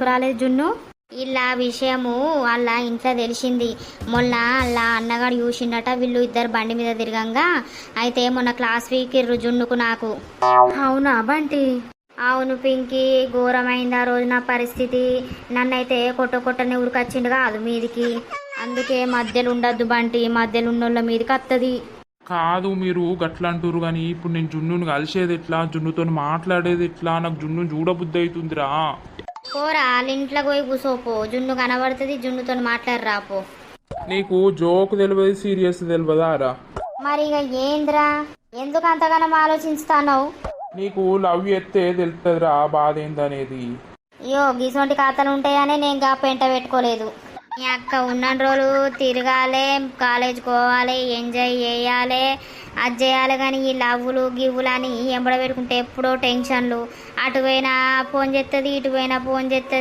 రాలేదు జున్ను. ఇలా విషయము వాళ్ళ ఇంట్లో తెలిసింది. మొన్న వాళ్ళ అన్నగాడు చూసిండట వీళ్ళు ఇద్దరు బండి మీద తిరగంగా. అయితే మొన్న క్లాస్ వీకిర్రు జున్నుకు నాకు. అవునా బంటి? అవును పింకి, ఘోరమైంది ఆ రోజు నా పరిస్థితి. నన్నైతే కొట్టని ఉరికొచ్చిండు కాదు మీదికి. అందుకే మధ్యలో ఉండద్దు బంటి, మధ్యలో ఉన్నోళ్ళ మీదకి వస్తుంది. కాదు మీరు గట్లా అంటురు కానీ ఇప్పుడు నేను జున్నుని కలిసేది ఎట్లా, జున్నుతో మాట్లాడేది ఎట్లా, నాకు జున్ను చూడబుద్ధి అవుతుందిరా. పోరా వాళ్ళ ఇంట్లో పోయి కూసోపో, జున్ను కనబడుతుంది, జున్నుతో మాట్లాడరాపో. నీకు జోక్ తెలియదు, సీరియస్ తెలియదా రా? మరి ఇక ఏంద్రా, ఎందుకు అంతగానం ఆలోచిస్తావు? నీకు లవ్ చేస్తే తెలుస్తుందిరా బాధ ఏందనేది. అయ్యో గీసొంటి ఖాతాలు ఉంటాయని నేను గా పెంట పెట్టుకోలేదు. మీ అక్క ఉన్న రోజులు తిరగాలి, కాలేజ్ పోవాలి, ఎంజాయ్ చేయాలి, అది చేయాలి. కానీ ఈ లవ్వులు గివ్వులు అని ఎంబడ పెట్టుకుంటే ఎప్పుడో టెన్షన్లు. అటు పోయినా ఫోన్ చేస్తుంది, ఇటు పోయినా ఫోన్ చేస్తుంది.